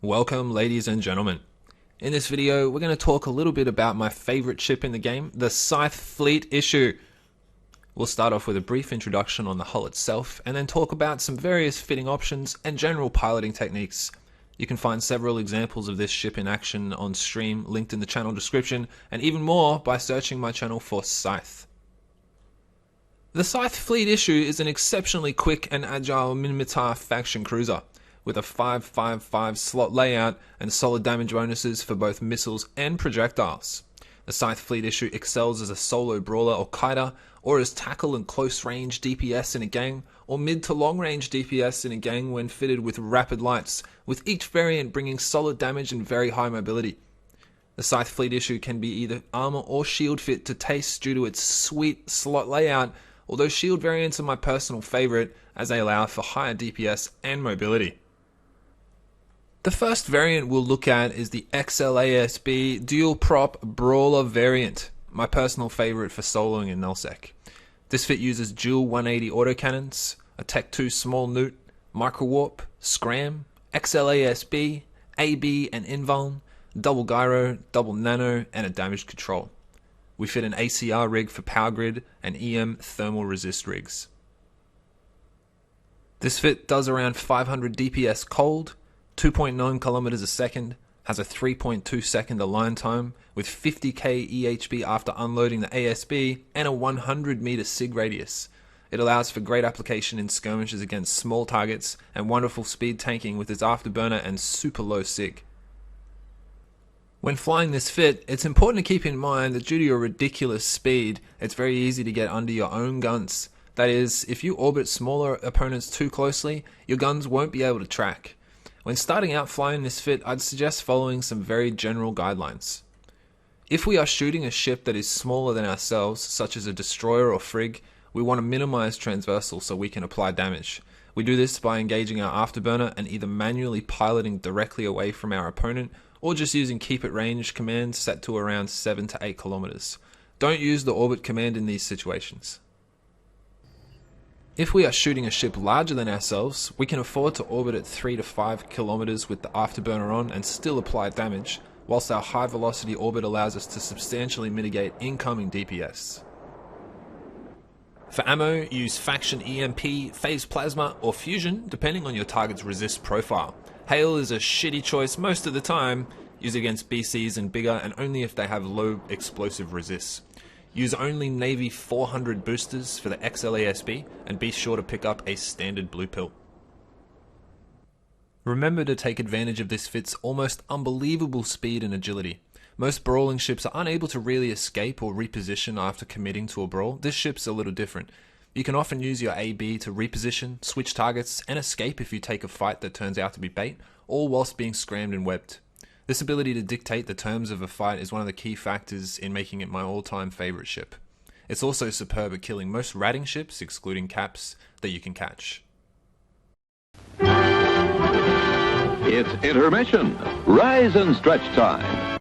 Welcome, ladies and gentlemen. In this video, we're going to talk a little bit about my favorite ship in the game, the Scythe fleet issue. We'll start off with a brief introduction on the hull itself, and then talk about some various fitting options and general piloting techniques. You can find several examples of this ship in action on stream, linked in the channel description, and even more by searching my channel for Scythe. The Scythe fleet issue is an exceptionally quick and agile Minmatar faction cruiser, with a 5-5-5 slot layout and solid damage bonuses for both missiles and projectiles. The Scythe fleet issue excels as a solo brawler or kiter, or as tackle and close range DPS in a gang, or mid to long range DPS in a gang when fitted with rapid lights, with each variant bringing solid damage and very high mobility. The Scythe fleet issue can be either armor or shield fit to taste due to its sweet slot layout, although shield variants are my personal favorite as they allow for higher DPS and mobility. The first variant we'll look at is the XLASB dual prop Brawler variant, my personal favorite for soloing in nullsec. This fit uses dual 180 autocannons, a Tech 2 small neut, microwarp, scram, XLASB, AB and invuln, double gyro, double nano, and a damage control. We fit an ACR rig for power grid and EM thermal resist rigs. This fit does around 500 DPS cold, 2.9 kilometers a second, has a 3.2 second align time, with 50k EHP after unloading the ASB, and a 100 meter sig radius. It allows for great application in skirmishes against small targets, and wonderful speed tanking with its afterburner and super low sig. When flying this fit, it's important to keep in mind that due to your ridiculous speed, it's very easy to get under your own guns. That is, if you orbit smaller opponents too closely, your guns won't be able to track. When starting out flying this fit, I'd suggest following some very general guidelines. If we are shooting a ship that is smaller than ourselves, such as a destroyer or frig, we want to minimize transversal so we can apply damage. We do this by engaging our afterburner and either manually piloting directly away from our opponent, or just using keep at range commands set to around 7 to 8 kilometers. Don't use the orbit command in these situations. If we are shooting a ship larger than ourselves, we can afford to orbit at 3 to 5 kilometers with the afterburner on and still apply damage, whilst our high velocity orbit allows us to substantially mitigate incoming DPS. For ammo, use faction EMP, phase plasma, or fusion depending on your target's resist profile. Hail is a shitty choice most of the time. Use against BCs and bigger, and only if they have low explosive resists. Use only Navy 400 boosters for the XLASB, and be sure to pick up a standard blue pill. Remember to take advantage of this fit's almost unbelievable speed and agility. Most brawling ships are unable to really escape or reposition after committing to a brawl. This ship's a little different. You can often use your AB to reposition, switch targets, and escape if you take a fight that turns out to be bait, all whilst being scrammed and webbed. This ability to dictate the terms of a fight is one of the key factors in making it my all-time favorite ship. It's also superb at killing most ratting ships, excluding caps, that you can catch. It's intermission. Rise and stretch time.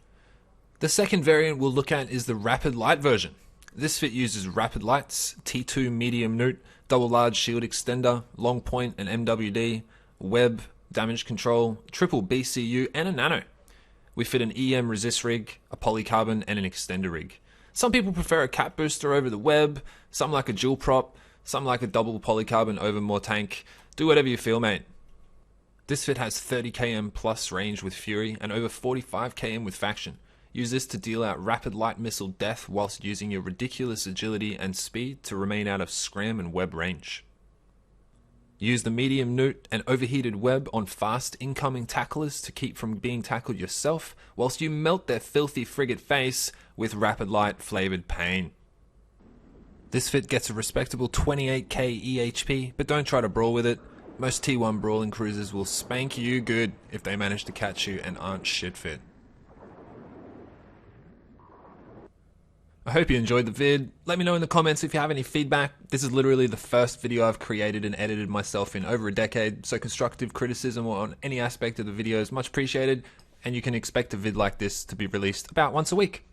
The second variant we'll look at is the Rapid Light version. This fit uses rapid lights, T2 medium neut, double large shield extender, long point and MWD, web, damage control, triple BCU, and a nano. We fit an EM resist rig, a polycarbon, and an extender rig. Some people prefer a cap booster over the web, some like a dual prop, some like a double polycarbon over more tank. Do whatever you feel, mate. This fit has 30 km plus range with Fury and over 45 km with Faction. Use this to deal out rapid light missile death whilst using your ridiculous agility and speed to remain out of scram and web range. Use the medium neut and overheated web on fast incoming tacklers to keep from being tackled yourself, whilst you melt their filthy frigate face with rapid light flavoured pain. This fit gets a respectable 28k EHP, but don't try to brawl with it. Most T1 brawling cruisers will spank you good if they manage to catch you and aren't shit fit. I hope you enjoyed the vid. Let me know in the comments if you have any feedback. This is literally the first video I've created and edited myself in over a decade, so constructive criticism on any aspect of the video is much appreciated, and you can expect a vid like this to be released about once a week.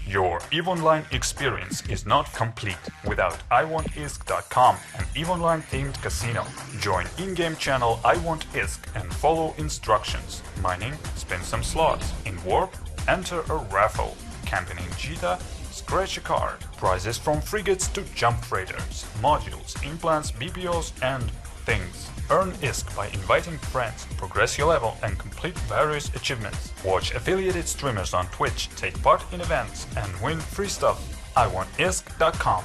Your EVE Online experience is not complete without iwantisk.com, an EVE Online themed casino. Join in-game channel iwantisk and follow instructions. Mining, spin some slots. In Warp, enter a raffle. Campaigning Cheetah, scratch a card. Prizes from frigates to jump freighters, modules, implants, BPOs and things. Earn ISK by inviting friends, progress your level and complete various achievements. Watch affiliated streamers on Twitch, take part in events and win free stuff. iwantisk.com